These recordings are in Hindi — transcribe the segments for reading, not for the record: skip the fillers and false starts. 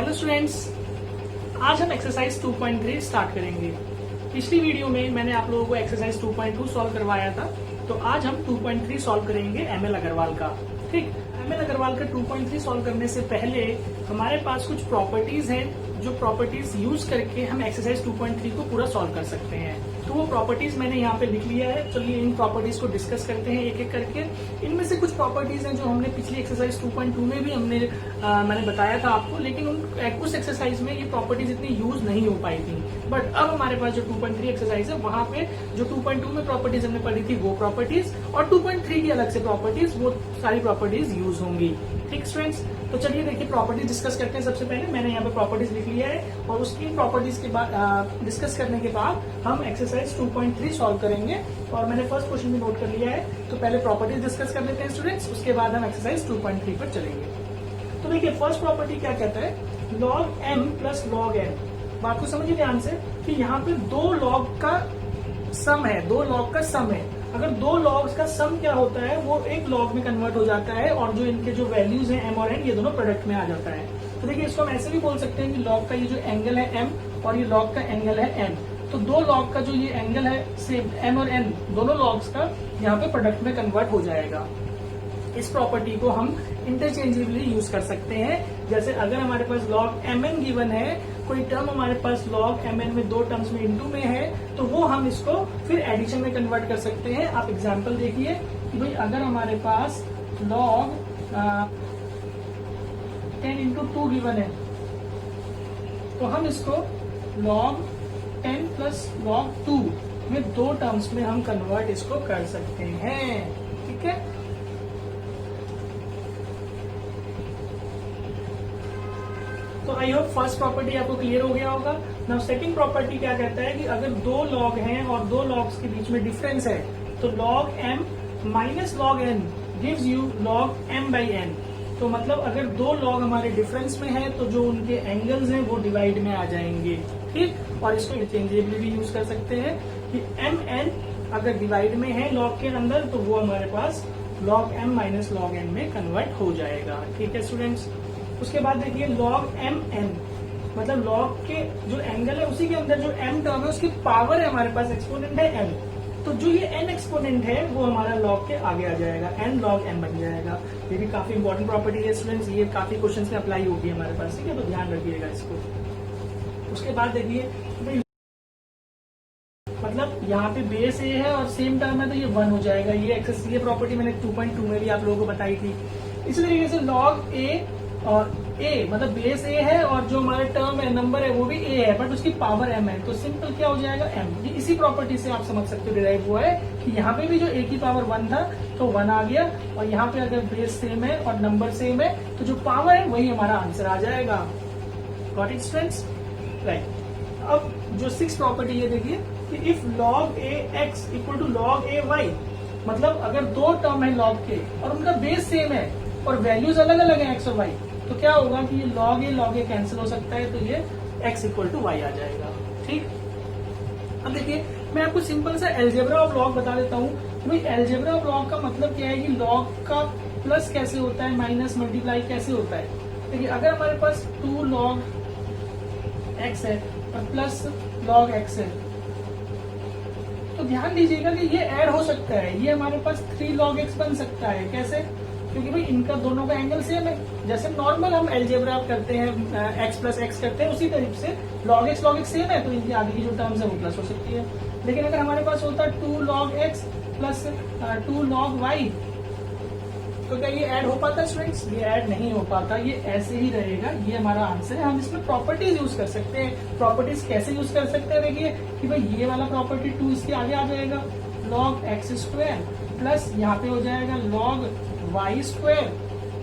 हेलो स्टूडेंट्स, आज हम एक्सरसाइज 2.3 स्टार्ट करेंगे। पिछली वीडियो में मैंने आप लोगों को एक्सरसाइज 2.2 सॉल्व करवाया था, तो आज हम 2.3 सॉल्व करेंगे एमएल अग्रवाल का। ठीक, एमएल अग्रवाल का 2.3 सॉल्व करने से पहले हमारे पास कुछ प्रॉपर्टीज हैं, जो प्रॉपर्टीज यूज करके हम एक्सरसाइज 2.3 को पूरा सॉल्व कर सकते हैं। तो वो प्रॉपर्टीज मैंने यहाँ पे लिख लिया है। चलिए इन प्रॉपर्टीज को डिस्कस करते हैं एक एक करके। इनमें से कुछ प्रॉपर्टीज हैं जो हमने पिछली एक्सरसाइज 2.2 में भी मैंने बताया था आपको, लेकिन उस एक्सरसाइज में ये प्रॉपर्टीज इतनी यूज नहीं हो पाई थी। बट अब हमारे पास जो 2.3 एक्सरसाइज है, वहां पे जो 2.2 में प्रॉपर्टीज हमने पढ़ी थी वो प्रॉपर्टीज, और 2.3 की अलग से प्रॉपर्टीज, वो सारी प्रॉपर्टीज यूज होंगी। ठीक स्टूडेंट्स, तो चलिए देखिए प्रॉपर्टीज डिस्कस करते हैं। सबसे पहले मैंने यहाँ पे प्रॉपर्टीज लिख लिया है, और उसकी प्रॉपर्टीज के बाद डिस्कस करने के बाद हम एक्सरसाइज 2.3 सॉल्व करेंगे। और मैंने फर्स्ट क्वेश्चन भी नोट कर लिया है, तो पहले प्रॉपर्टीज डिस्कस कर लेते हैं स्टूडेंट्स, उसके बाद हम एक्सरसाइज 2.3 पर चलेंगे। तो देखिए फर्स्ट प्रॉपर्टी क्या कहता है, log m plus log n। बात को समझिए ध्यान से कि यहाँ पे दो लॉग का सम है, दो लॉग का सम है। अगर दो लॉग्स का सम क्या होता है, वो एक लॉग में कन्वर्ट हो जाता है, और जो इनके जो वैल्यूज हैं m और n, ये दोनों प्रोडक्ट में आ जाता है। तो देखिए इसको हम ऐसे भी बोल सकते हैं कि लॉग का ये जो एंगल है m और ये लॉग का एंगल है n, तो दो लॉग का जो ये एंगल है सेम m और n, दोनों लॉग्स का यहाँ पे प्रोडक्ट में कन्वर्ट हो जाएगा। इस प्रॉपर्टी को हम इंटरचेंजेबली यूज कर सकते हैं। जैसे अगर हमारे पास log mn गिवन है, कोई टर्म हमारे पास log mn में दो टर्म्स में इंटू में है, तो वो हम इसको फिर एडिशन में कन्वर्ट कर सकते हैं। आप एग्जांपल देखिए कि भाई अगर हमारे पास log 10 इंटू 2 गिवन है, तो हम इसको log 10 प्लस log 2 में दो टर्म्स में हम कन्वर्ट इसको कर सकते हैं। ठीक है, तो आई होप फर्स्ट प्रॉपर्टी आपको क्लियर हो गया होगा। नाउ सेकंड प्रॉपर्टी क्या कहता है कि अगर दो लॉग हैं और दो लॉग्स के बीच में डिफरेंस है, तो log m minus log n gives you log m by n। तो मतलब अगर दो लॉग हमारे डिफरेंस में है, तो जो उनके एंगल्स हैं वो डिवाइड में आ जाएंगे। ठीक, और इसको इंटरचेंजेबली भी यूज कर सकते हैं कि m n अगर डिवाइड में है लॉग के अंदर, तो वो हमारे पास log m minus log n में कन्वर्ट हो जाएगा। ठीक है स्टूडेंट्स, उसके बाद देखिए log m n, मतलब log के जो एंगल है उसी के अंदर जो m टर्म है उसकी पावर है हमारे पास, एक्सपोनेंट है m, तो जो ये n एक्सपोनेंट है वो हमारा log के आगे आ जाएगा, n log m बन जाएगा। ये भी काफी इंपॉर्टेंट प्रॉपर्टी है स्टूडेंट्स, ये काफी क्वेश्चंस में अप्लाई होगी हमारे पास। ठीक है, तो ध्यान रखिएगा इसको। उसके बाद देखिए मतलब यहाँ पे बेस ए है और सेम टर्म है, तो ये 1 हो जाएगा। ये प्रॉपर्टी मैंने 2.2 में भी आप लोगों को बताई थी। इसी तरीके से log a और a, मतलब बेस a है और जो हमारा टर्म है, नंबर है, वो भी a है, बट उसकी पावर m है, तो सिंपल क्या हो जाएगा m। ये इसी प्रॉपर्टी से आप समझ सकते हो डिराइव हुआ है कि यहाँ पे भी जो a की पावर 1 था, तो 1 आ गया, और यहाँ पे अगर बेस सेम है और नंबर सेम है, तो जो पावर है वही हमारा आंसर आ जाएगा। Got it students? राइट। अब जो 6 प्रॉपर्टी है देखिए कि if log a x equal to log a y, मतलब अगर दो टर्म है log के और उनका बेस सेम है और वैल्यूज अलग अलग है x और y, तो क्या होगा कि ये log a कैंसिल हो सकता है, तो ये x इक्वल टू वाई आ जाएगा। ठीक, अब देखिए मैं आपको सिंपल सा एल्जेब्रा ऑफ log बता देता हूँ। भाई एल्जेब्रा ऑफ log का मतलब क्या है कि log का प्लस कैसे होता है, माइनस मल्टीप्लाई कैसे होता है। देखिए अगर हमारे पास 2 log x है और प्लस log x है, तो ध्यान दीजिएगा कि ये ऐड हो सकता है, ये हमारे पास 3 log x बन सकता है। कैसे? क्योंकि भाई इनका दोनों का एंगल सेम है। जैसे नॉर्मल हम एल्जेब्रा करते हैं, x प्लस x करते हैं, उसी तरीके से log x सेम है, तो इनकी आगे की जो टर्म्स है वो प्लस हो सकती है। लेकिन अगर हमारे पास होता 2 log x plus 2 log y, तो क्या ये ऐड हो पाता है स्टूडेंट्स? ये ऐड नहीं हो पाता, ये ऐसे ही रहेगा। ये हमारा आंसर है। हम इसमें प्रॉपर्टीज यूज कर सकते हैं। प्रॉपर्टीज कैसे यूज कर सकते हैं? देखिए कि भाई ये वाला प्रॉपर्टी 2 इसके आगे आ जाएगा, log x स्क्वायर प्लस यहाँ पे हो जाएगा log y स्क्वायर।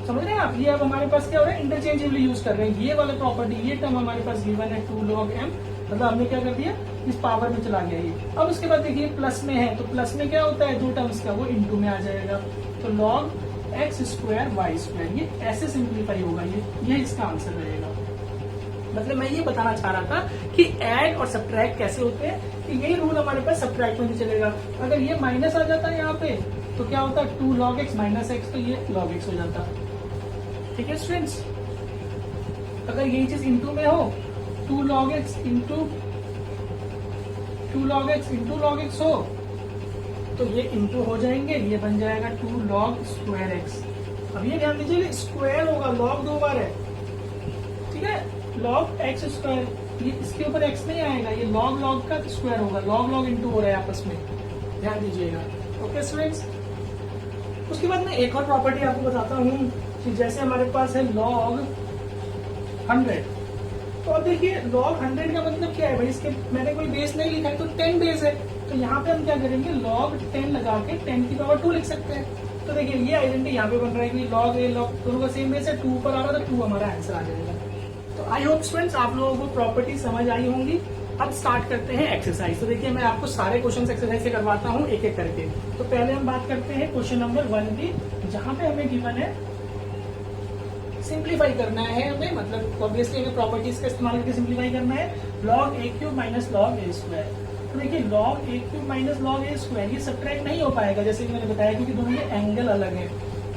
समझ रहे हैं आप? ये अब हमारे पास क्या हो रहा है, इंटरचेंजेबली यूज कर रहे हैं। ये वाला प्रॉपर्टी, ये टर्म हमारे पास गिवन है 2 log m, मतलब हमने क्या कर दिया, इस पावर में चला गया ये। अब उसके बाद देखिए प्लस में है, तो प्लस में क्या होता है, दो टर्म्स का, वो इंटू में आ जाएगा, तो log x square y square. ये ऐसे सिंप्लीफाई होगा, ये इसका आंसर रहेगा। मतलब मैं ये बताना चाह रहा था कि ऐड और सब्ट्रैक्ट कैसे होते हैं, कि यही रूल हमारे पास सब्ट्रैक्ट में भी चलेगा। अगर ये माइनस आ जाता है यहाँ पे, तो क्या होता है 2 log x माइनस x, तो ये log x हो जाता। ठीक है स्टूडेंट्स? अगर यही चीज इंटू में हो 2 log x into 2 log x into log x हो तो ये इंटू हो जाएंगे, ये बन जाएगा 2 log स्क्वायर x। अब ये ध्यान दीजिए स्क्वायर होगा, log 2 बार है, ठीक है, log x स्क्वायर, ये इसके ऊपर x नहीं आएगा, ये log log का स्क्वायर होगा, log log इंटू हो रहा है आपस में, ध्यान दीजिएगा। ओके स्टूडेंट्स, उसके बाद मैं एक और प्रॉपर्टी आपको बताता हूँ कि जैसे हमारे पास है log 100, तो अब देखिए log 100 का मतलब क्या है भाई, इसके मैंने कोई बेस नहीं लिखा है तो 10 बेस है, तो यहाँ पे हम क्या करेंगे log 10 लगा के 10 की पावर 2 लिख सकते हैं। तो देखिए ये आइडेंटिटी यहाँ पे बन रहा है कि log a log दोनों का सेम बेस है, 2 पर आ रहा था, 2 हमारा आंसर आ जाएगा। तो आई होप स्टूडेंट्स आप लोगों को प्रॉपर्टी समझ आई होंगी। अब स्टार्ट करते हैं एक्सरसाइज। तो देखिए मैं आपको सारे क्वेश्चन एक्सरसाइज से करवाता हूँ एक एक करके। तो पहले हम बात करते हैं क्वेश्चन नंबर 1 की, जहां पे हमें गिवन है सिंप्लीफाई करना है हमें, मतलब ऑब्वियसली हमें प्रॉपर्टीज का इस्तेमाल करके सिंप्लीफाई करना है, log a cube minus log a square. तो देखिए log a cube minus log a square ये सब्ट्रैक्ट नहीं हो पाएगा जैसे कि मैंने बताया, क्योंकि दोनों के एंगल अलग है।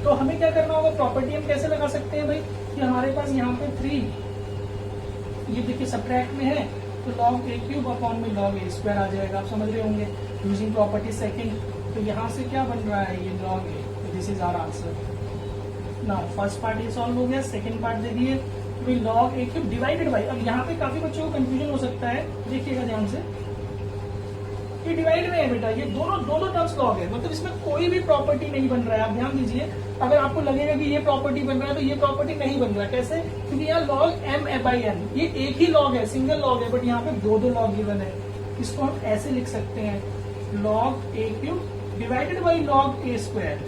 तो हमें क्या करना होगा, प्रॉपर्टी हम कैसे लगा सकते हैं भाई, कि हमारे पास यहाँ पे 3 ये देखिए सब्ट्रैक्ट में है, तो log a क्यूब अपॉन में log a स्क्वायर आ जाएगा, आप समझ रहे होंगे यूजिंग प्रॉपर्टी सेकंड। तो यहाँ से क्या बन रहा है, ये log a, this is our answer. Now first part ये सॉल्व हो गया। सेकंड पार्ट देखिए log a cube divided by, अब यहाँ पे काफी बच्चों को कंफ्यूजन हो सकता है, देखिएगा ध्यान से, ये डिवाइड में है बेटा, ये दोनों टर्म्स log है, मतलब इसमें कोई भी प्रॉपर्टी नहीं बन रहा है। आप ध्यान दीजिए, अगर आपको लगेगा कि ये प्रॉपर्टी बन रहा है तो ये प्रॉपर्टी नहीं बन रहा है। कैसे, क्योंकि यहाँ log m बाई n, ये एक ही log है, सिंगल log है, बट यहाँ पे दो log गिवन है। इसको हम ऐसे लिख सकते हैं, log a cube divided by log a square,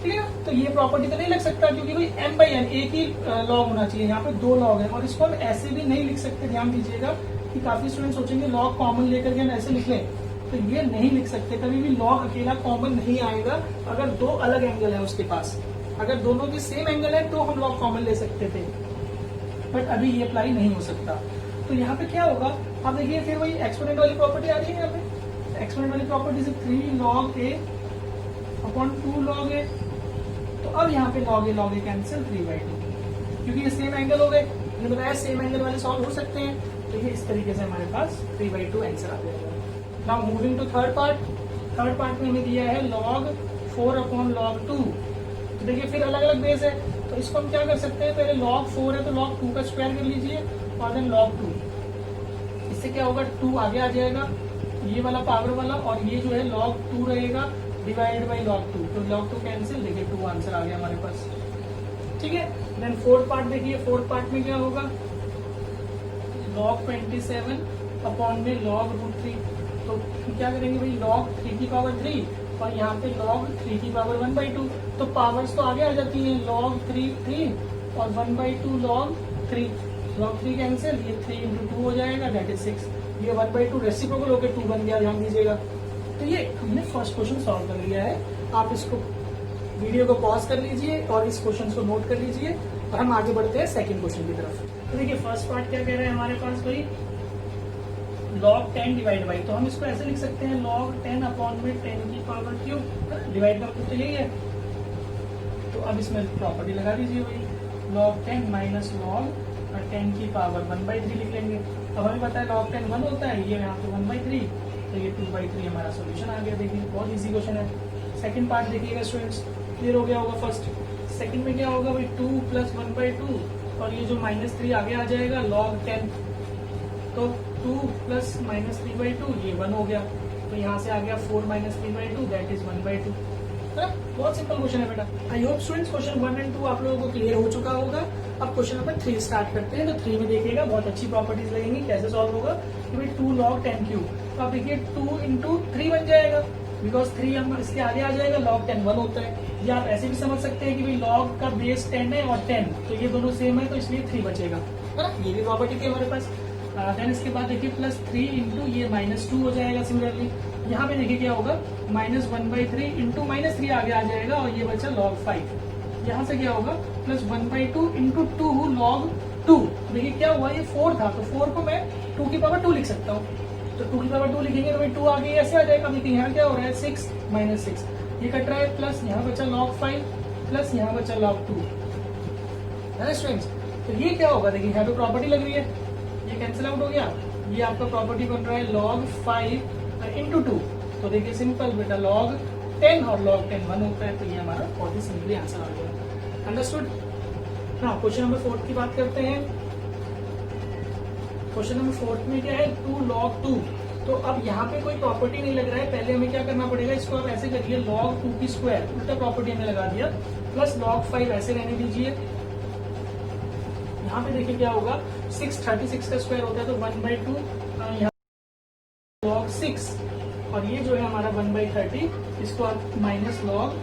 ठीक है। तो ये प्रॉपर्टी तो नहीं लग सकता, क्योंकि भाई m बाई n एक ही log होना चाहिए, यहाँ पे 2 log है। और इसको हम ऐसे भी नहीं लिख सकते, ध्यान दीजिएगा कि काफी स्टूडेंट सोचेंगे log कॉमन लेकर के हम ऐसे लिख लें, तो ये नहीं लिख सकते, कभी भी log अकेला कॉमन नहीं आएगा अगर दो अलग एंगल है उसके पास। अगर दोनों की सेम एंगल है तो हम log कॉमन ले सकते थे, बट अभी ये अप्लाई नहीं हो सकता। तो यहाँ पे क्या होगा, आप देखिए फिर वही एक्सपोनेंट वाली प्रॉपर्टी आ रही है, यहाँ पे एक्सपोनेंट वाली प्रॉपर्टी से 3 log a upon 2 log a। तो अब यहाँ पे log a कैंसिल 3/2, क्योंकि ये सेम एंगल हो गए, मैंने बताया सेम एंगल वाले सॉल्व हो सकते हैं। तो ये इस तरीके से हमारे पास 3/2 आंसर आ जाएगा। Now moving to third part. Third part में हमें दिया है log 4 अपॉन log 2। तो देखिए फिर अलग अलग बेस है, तो इसको हम क्या कर सकते हैं, पहले log 4 है तो log 2 का स्क्वायर कर लीजिए और देन log 2। इससे क्या होगा, 2 आगे आ जाएगा, ये वाला पावर वाला, और ये जो है log 2 रहेगा डिवाइडेड बाई log 2। तो log 2 कैंसिल, देखिए 2 आंसर आ गया हमारे पास, ठीक है। देन फोर्थ पार्ट देखिए, फोर्थ पार्ट में क्या होगा, log 27 अपॉन में log √3। तो क्या करेंगे भाई, log 3 की पावर 3 और यहाँ पे log 3 की पावर 1/2। तो पावर्स तो आगे आ जाती है, log 3 और 1/2 log 3, log 3 कैंसिल, ये 3 इंटू 2 हो जाएगा, दैट इज 6। ये 1/2 रेसिप्रोकल होकर 2 बन गया, ध्यान दीजिएगा। तो ये हमने फर्स्ट क्वेश्चन सॉल्व कर लिया है। आप इसको वीडियो को पॉज कर लीजिए और इस क्वेश्चन को नोट कर लीजिए, और हम आगे बढ़ते हैं सेकंड क्वेश्चन की तरफ। तो देखिए फर्स्ट पार्ट क्या कह रहे हैं हमारे पास भाई, log 10 डिवाइड बाई, तो हम इसको ऐसे लिख सकते हैं log 10 अपॉन में 10 की पावर क्यूब, डिवाइड का तो यही है। तो अब इसमें प्रॉपर्टी लगा दीजिए भाई, log 10 माइनस log 10 की पावर 1/3 लिख लेंगे। अब हमें पता है log 10 1 होता है, ये यहाँ पे 1/3, तो ये 2/3 हमारा सोल्यूशन आ गया। देखिए बहुत इजी क्वेश्चन है। सेकंड पार्ट देखिएगा स्टूडेंट्स, क्लियर हो गया होगा फर्स्ट। सेकंड में क्या होगा भाई, 2 प्लस 1/2 और ये जो -3 आगे आ जाएगा log 10, तो 2 प्लस -3/2 ये 1 हो गया, तो यहाँ से आ गया 4 माइनस 3/2 दैट इज 1/2। बहुत सिंपल क्वेश्चन है बेटा। I hope students question 1 and 2 आप लोगों को क्लियर हो चुका होगा। अब क्वेश्चन नंबर 3 स्टार्ट करते हैं। तो 3 में देखिएगा बहुत अच्छी प्रॉपर्टीज लगेंगी, कैसे सॉल्व होगा कि भाई 2 log 10 क्यूब, तो आप देखिए 2 इंटू 3 बन जाएगा, बिकॉज 3 हम इसके आगे आ जाएगा, log 10 1 होता है। या आप ऐसे भी समझ सकते हैं कि भाई log का बेस 10 है और 10, तो ये दोनों सेम है, तो इसलिए 3 बचेगा, है ना। ये भी प्रॉपर्टी थी हमारे पास। देन इसके बाद देखिए प्लस 3 इंटू ये -2 हो जाएगा। सिमिलरली यहाँ पे देखिए क्या होगा, -1/3 इंटू -3 आगे आ जाएगा और ये बचा log 5। यहाँ से क्या होगा, प्लस 1/2 इंटू 2 log 2। देखिए क्या हुआ, ये 4 था, तो 4 को मैं 2 की पावर 2 लिख सकता हूँ। तो 2 की पावर 2 लिखेंगे तो भाई 2 आगे ऐसे आ जाएगा। देखिए यहाँ क्या हो रहा है, 6 माइनस 6 ये कट रहा है, प्लस यहाँ बचा log 5 प्लस यहाँ बचा log 2, है ना स्टूडेंट्स। तो ये क्या होगा, देखिए यहाँ पे प्रॉपर्टी लग रही है, ये कैंसिल आउट हो गया, ये आपका प्रॉपर्टी बन रहा है log 5 इंटू 2। तो देखिए सिंपल बेटा, log 10 और log 10 1 होता है, तो ये हमारा बहुत ही सिंपली आंसर आ गया। अंडरस्टूड। हाँ, क्वेश्चन नंबर 4 की बात करते हैं। क्वेश्चन नंबर 4 में क्या है, 2 log 2। तो अब यहाँ पे कोई प्रॉपर्टी नहीं लग रहा है, पहले हमें क्या करना पड़ेगा, इसको आप ऐसे करिए log 2 की स्क्वायर, उल्टा प्रॉपर्टी हमने लगा दिया, प्लस log 5 ऐसे रहने दीजिए। यहाँ पे देखिए क्या होगा, 636 का स्क्वायर होता है तो 1/2, यहाँ log 6, और ये जो है हमारा 1/30, इसको आप माइनस log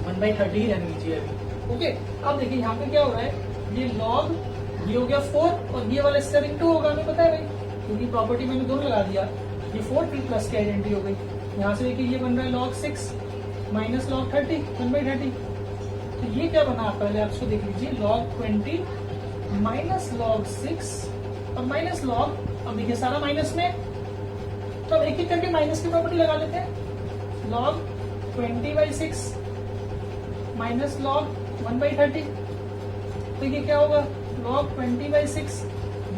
1/30 ही रहने दीजिए अभी। ओके, अब देखिए यहाँ पे क्या हो रहा है, ये log, ये हो गया 4 और ये वाला इससे इंटू होगा, हमें पता है भाई, क्योंकि प्रॉपर्टी मैंने दोनों लगा दिया। ये 4 प्लस की आइडेंटिटी हो गई। यहाँ से देखिए ये बन रहा है log 6 माइनस log 30 1/30। तो ये क्या बना, आप पहले आप इसको देख लीजिए, log 20 माइनस log 6 और माइनस log, अब देखिए सारा माइनस में, तो अब एक एक करके माइनस की प्रॉपर्टी लगा लेते हैं। log 20/6 माइनस log 1/30, तो ये क्या होगा, log 20/6,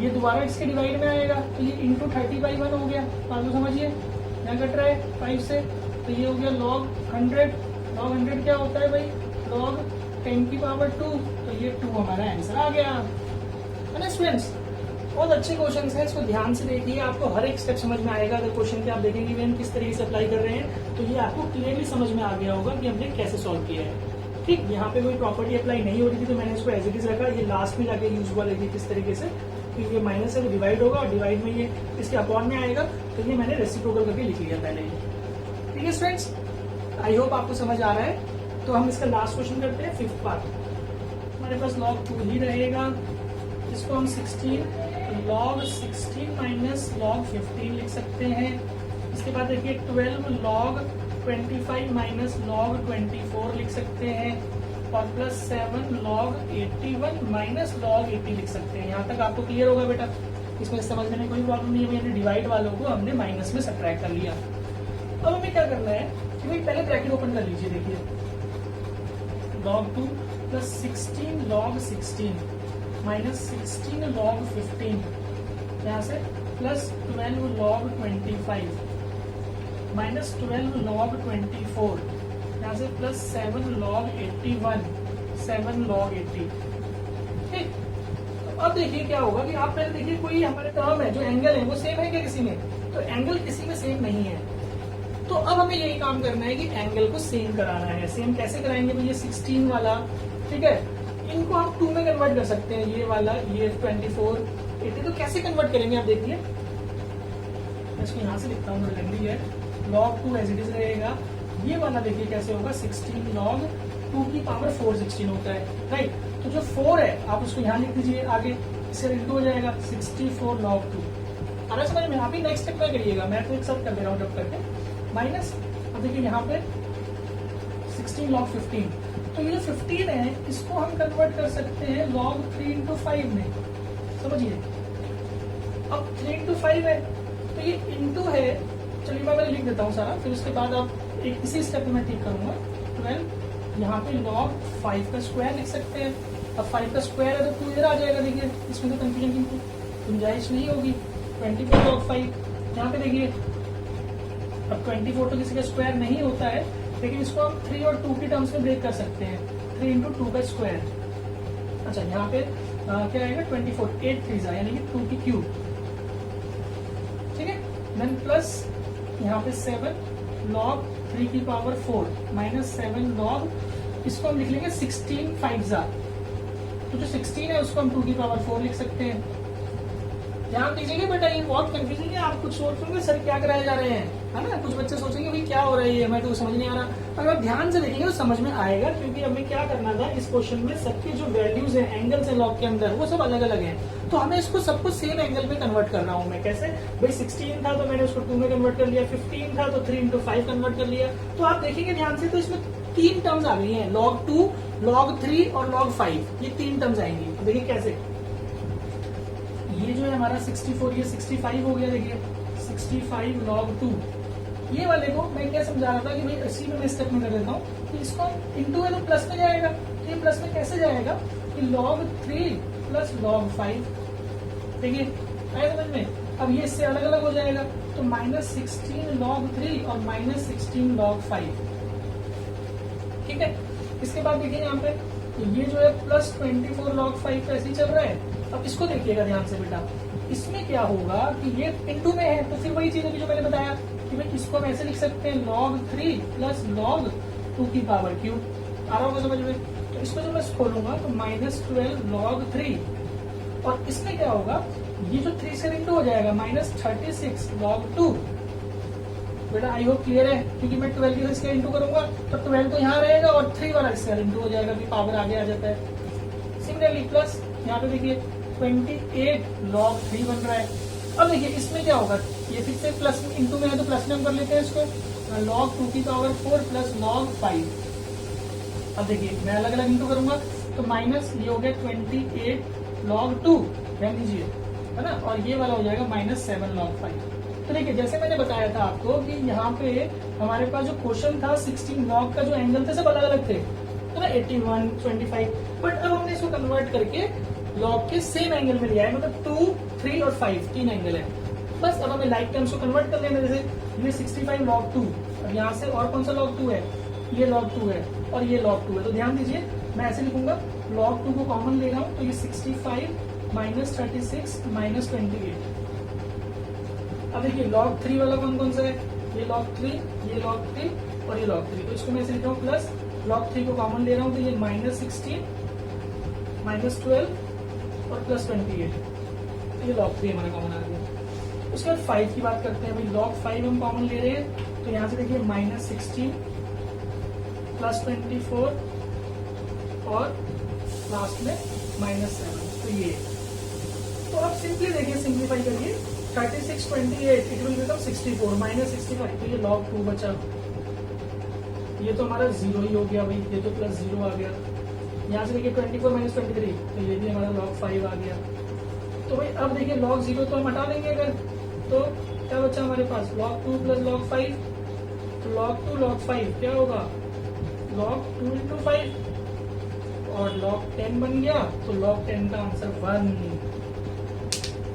ये दोबारा इसके डिवाइड में आएगा, तो ये इंटू 30/1 हो गया। बात को समझिए, यहाँ कट रहा है 5 से, तो ये हो गया log 100। log 100 क्या होता है भाई, log 10 की पावर 2, तो ये 2 हमारा आंसर आ गया। है ना स्टूडेंट्स, बहुत अच्छे क्वेश्चन है, इसको ध्यान से देखिए, आपको हर एक स्टेप समझ में आएगा। अगर क्वेश्चन के आप देखेंगे हम किस तरीके से अप्लाई कर रहे हैं, तो ये आपको क्लियरली समझ में आ गया होगा कि हमने कैसे सॉल्व किया है। ठीक, यहाँ पे कोई प्रॉपर्टी अप्लाई नहीं हो रही थी तो मैंने इसको एज इट इज रखा, ये लास्ट में जाके यूज हुआ, देखिए किस तरीके से, क्योंकि ये माइनस है तो डिवाइड होगा और डिवाइड में ये इसके अपॉन में आएगा, तो ये मैंने रेसिप्रोकल करके लिख लिया पहले ही। ठीक है स्टूडेंट्स, आई होप आपको समझ आ रहा है। तो हम इसका लास्ट क्वेश्चन करते हैं, 5th पार्ट। हमारे पास log 2 ही रहेगा, इसको हम 16 log 16 माइनस log 15 लिख सकते हैं। इसके बाद देखिए 12 log 25 माइनस log 24 लिख सकते हैं, और प्लस 7 log 81 माइनस log 80 लिख सकते हैं। यहाँ तक आपको क्लियर होगा बेटा, इसमें समझने में कोई प्रॉब्लम नहीं है। हमने डिवाइड वालों को हमने माइनस में सब्ट्रैक्ट कर लिया। अब हमें क्या करना है कि भाई पहले ब्रैकेट ओपन कर लीजिए, देखिए log 2 plus 16 log 16 minus 16 log 15, यहाँ से प्लस 12 log 25 माइनस 12 log 24, यहाँ से प्लस 7 log 81 7 log 80। ठीक, तो अब देखिए क्या होगा कि आप पहले देखिए कोई हमारे टर्म है जो एंगल है वो सेम है क्या किसी में, तो एंगल किसी में सेम नहीं है। तो अब हमें यही काम करना है कि एंगल को सेम कराना है। सेम कैसे कराएंगे भैया, 16 वाला, ठीक है, इनको हम 2 में कन्वर्ट कर सकते हैं, ये वाला, ये 24 80, तो कैसे कन्वर्ट करेंगे आप देखिए। मैं इसको यहाँ से लिखता हूँ, लंबी है, log 2 एज इट इज रहेगा। ये वाला देखिए कैसे होगा, 16 log 2 की पावर 4 16 होता है, राइट। तो जो 4 है आप उसको यहाँ लिख दीजिए, आगे इससे इंटू हो जाएगा 64 log 2। आना समझ में, यहाँ पे नेक्स्ट स्टेप में करिएगा, मैं तो एक साथ कर दे रहा हूँ जब करके माइनस। अब देखिए यहाँ पे 16 log 15, तो ये जो 15 है इसको हम कन्वर्ट कर सकते हैं log 3 into 5 में, समझिए। अब 3 into 5 है तो ये इंटू है, चलिए मैं लिख देता हूँ सारा, फिर उसके बाद आप एक इसी स्टेप में मैं ठीक करूंगा। 12 यहाँ पे log 5 का स्क्वायर लिख सकते हैं। अब 5 का स्क्वायर है तो 2 इधर आ जाएगा, देखिए इसमें तो कंफ्यूजन की गुंजाइश नहीं होगी। 24 log 5, यहाँ पे देखिए अब 24 तो किसी का स्क्वायर नहीं होता है, लेकिन इसको हम 3 और 2 की टर्म्स में ब्रेक कर सकते हैं, 3 into 2 का स्क्वायर। अच्छा यहाँ पे क्या आएगा, 24 8 3 यानी कि 2 की क्यूब, ठीक है। देन प्लस यहाँ पे 7 log 3 की पावर 4 माइनस 7 log, इसको हम लिख लेंगे 16 5 तो जो 16 है उसको हम 2 की पावर 4 लिख सकते हैं। ध्यान दीजिएगा बेटा, ये बहुत कंफ्यूजिंग है, आप कुछ सोच रहे सर क्या कराए जा रहे हैं, है ना। कुछ बच्चे सोचेंगे भाई क्या हो रहा है, ये हमें तो समझ नहीं आ रहा। अगर ध्यान से देखेंगे तो समझ में आएगा, क्योंकि हमें क्या करना था इस क्वेश्चन में, सबके जो वैल्यूज है एंगल्स है लॉग के अंदर वो सब अलग अलग हैं, तो हमें इसको सबको सेम एंगल में कन्वर्ट कर रहा हूँ मैं। कैसे भाई, 16 था तो मैंने उसको 2 में कन्वर्ट कर लिया, 15 था तो 3 into 5 कन्वर्ट कर लिया। तो आप देखेंगे ध्यान से तो इसमें 3 टर्म्स आ गई है, log 2 log 3 और log 5, ये 3 टर्म्स आएंगी। तो देखिए कैसे, ये जो है हमारा 64, ये 65 हो गया, देखिए 65 log 2, ये वाले को मैं क्या समझा रहा था कि भाई इसी में मैं स्टेप में कर देता हूँ कि इसको इंटू है तो प्लस में जाएगा। ये प्लस में कैसे जाएगा कि log 3 प्लस log 5, ठीक है, आया समझ में। अब ये इससे अलग अलग हो जाएगा तो -16 log 3 और -16 log 5, ठीक है। इसके बाद देखिए यहाँ पे ये जो है +24 log 5 ऐसे ही चल रहा है। अब इसको देखिएगा ध्यान से बेटा, इसमें क्या होगा कि ये इंटू में है तो फिर वही चीज होगी जो मैंने बताया कि भाई इसको हम ऐसे लिख सकते हैं log 3 प्लस log 2 की पावर क्यूब। आ रहा होगा समझ में। तो इसको जब मैं खोलूंगा तो -12 log 3 और इसमें क्या होगा, ये जो 3 से इंटू हो जाएगा -36 log 2। बेटा आई होप क्लियर है, क्योंकि मैं 12 की इसका इंटू करूंगा तो 12 तो यहाँ रहेगा और 3 वाला इसका इंटू हो जाएगा, भी पावर आगे आ जाता है। सिमिलरली प्लस यहाँ पे देखिए 28 log 3 बन रहा है। अब देखिए इसमें क्या होगा, ये फिर से प्लस इंटू में है तो प्लस में हम कर लेते हैं इसको, log 2 की पावर 4 प्लस log 5। अब देखिए मैं अलग अलग इंटू करूंगा तो माइनस ये हो गया 28 log 2, ध्यान दीजिए, है ना, और ये वाला हो जाएगा -7 log 5। तो देखिए जैसे मैंने बताया था आपको कि यहाँ पे हमारे पास जो क्वेश्चन था 16 log का जो एंगल थे सब अलग अलग थे, है ना, 81, 25, बट अब हमने इसको कन्वर्ट करके log के सेम एंगल में लिया है, मतलब 2, 3 और 5 तीन एंगल है। बस अब हमें लाइक टर्म्स को कन्वर्ट कर लेना, जैसे ये 65 log 2, अब यहाँ से और कौन सा log 2 है, ये log 2 है और ये log 2 है। तो ध्यान दीजिए मैं ऐसे लिखूंगा, log 2 को कॉमन ले रहा हूँ तो ये 65 -36 -28। अब देखिए log 3 वाला कौन कौन सा है, ये log 3, ये log 3 और ये log 3। तो इसको मैं ऐसे लिख रहा हूँ प्लस log 3 को कॉमन ले रहा हूँ तो ये -16 -12 और +28, तो ये log 3 हमारा कॉमन आ गया। उसके बाद 5 की बात करते हैं। भाई log 5 हम कॉमन ले रहे हैं तो यहाँ से देखिए -16 +24 और लास्ट में -7, तो ये। तो आप सिंपली देखिए, सिंप्लीफाई करिए, 36 28 इट विल बिकम 64 -65, तो ये log 2 बचा। ये तो हमारा 0 ही हो गया भाई, ये तो +0 आ गया। यहाँ से देखिए 24 -23, तो ये भी हमारा log 5 आ गया। तो भाई अब देखिए log 0 तो हम हटा लेंगे अगर, तो क्या बचा हमारे पास log 2 प्लस log 5, तो log 2 log 5 क्या होगा, log 2 into 5 और log 10 बन गया, तो log 10 का आंसर 1।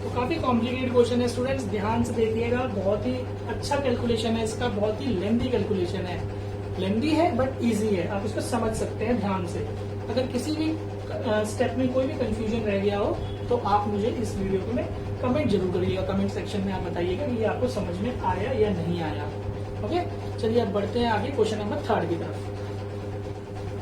तो काफी कॉम्प्लिकेटेड क्वेश्चन है स्टूडेंट्स, ध्यान से देखिएगा, बहुत ही अच्छा कैलकुलेशन है इसका, बहुत ही लेंथी कैलकुलेशन है, लेंथी है बट इजी है, आप इसको समझ सकते हैं ध्यान से। अगर किसी भी स्टेप में कोई भी कंफ्यूजन रह गया हो तो आप मुझे इस वीडियो को में कमेंट जरूर करिएगा, कमेंट सेक्शन में आप बताइएगा कि ये आपको समझ में आया या नहीं आया। ओके, चलिए अब बढ़ते हैं आगे क्वेश्चन नंबर 3 की तरफ।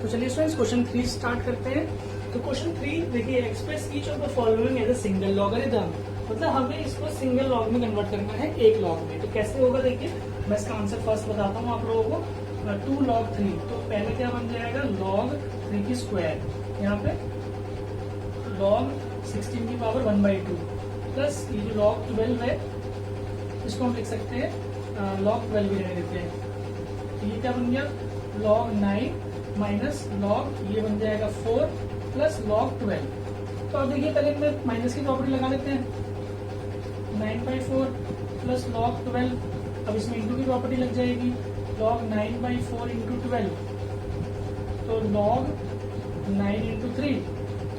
तो चलिए स्टूडेंट्स क्वेश्चन 3 स्टार्ट करते हैं। तो क्वेश्चन 3 देखिए, express each of the following as a single logarithm, मतलब हमें इसको सिंगल लॉग में कन्वर्ट करना है, एक लॉग में। तो कैसे होगा देखिए, मैं इसका आंसर फर्स्ट बताता हूँ आप लोगों को। 2 log 3, तो पहले क्या बन जाएगा log 3 की स्क्वायर, यहाँ पे log 16 की पावर 1/2 प्लस ये जो log 12 है इसको हम लिख सकते हैं log 12 भी रहने देते हैं। तो ये क्या बन गया, log 9 माइनस log ये बन जाएगा 4 प्लस log 12। तो अब देखिए पहले मैं माइनस की प्रॉपर्टी लगा देते हैं, 9/4 प्लस log 12, अब इसमें इंटू की प्रॉपर्टी लग जाएगी, log 9/4 इंटू 12, तो log 9 इंटू 3,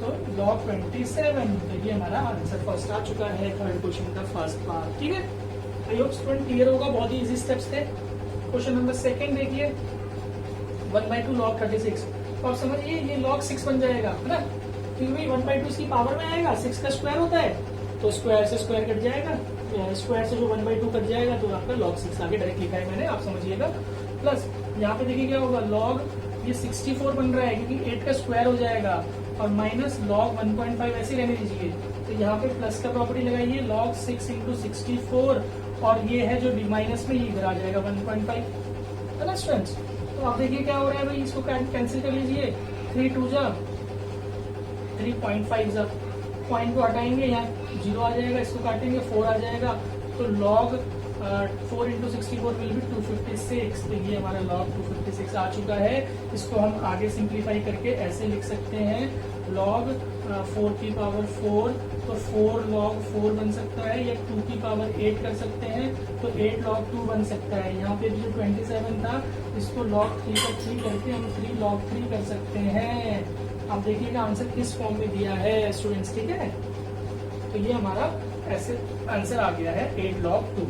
तो log 27। तो ये हमारा आंसर फर्स्ट आ चुका है, थर्ड क्वेश्चन का फर्स्ट पार्ट। ठीक है, आई होप स्टूडेंट क्लियर होगा, बहुत ही इजी स्टेप्स थे। क्वेश्चन नंबर 2 देखिए, 1/2 log 36, तो आप समझिए ये log 6 बन जाएगा, है ना, क्योंकि 1/2 इसकी पावर में आएगा, 6 का स्क्वायर होता है, तो स्क्वायर से स्क्वायर कट जाएगा, स्क्वायर से जो 1/2 कट जाएगा, तो आपका log 6 आगे डायरेक्ट लिखा है मैंने, आप समझिएगा। प्लस यहाँ पे देखिए क्या होगा, log ये 64 बन रहा है क्योंकि 8 का स्क्वायर हो जाएगा, और माइनस log 1.5 ऐसे रहने दीजिए, तो यहाँ पे प्लस का प्रॉपर्टी लगाइए, log 6 इंटू 64, और ये है जो माइनस में, ये इधर आ जाएगा 1.5, है ना स्टूडेंट्स। तो आप देखिए क्या हो रहा है भाई, इसको कैंसिल कर लीजिए, 3 2 जा 3.5 जा, पॉइंट को हटाएंगे, यहाँ 0 आ जाएगा, इसको काटेंगे 4 आ जाएगा, तो log 4 इंटू 64 विल बी 256। तो ये हमारा log 256 आ चुका है। इसको हम आगे सिंप्लीफाई करके ऐसे लिख सकते हैं log 4 की पावर 4, तो 4 log 4 बन सकता है, या 2 की पावर 8 कर सकते हैं तो 8 log 2 बन सकता है। यहाँ पे जो 27 था इसको log 3 का 3 करके हम 3 log 3 कर सकते हैं। आप देखिएगा आंसर किस फॉर्म में दिया है स्टूडेंट्स, ठीक है। तो ये हमारा ऐसे आंसर आ गया है 8 log 2।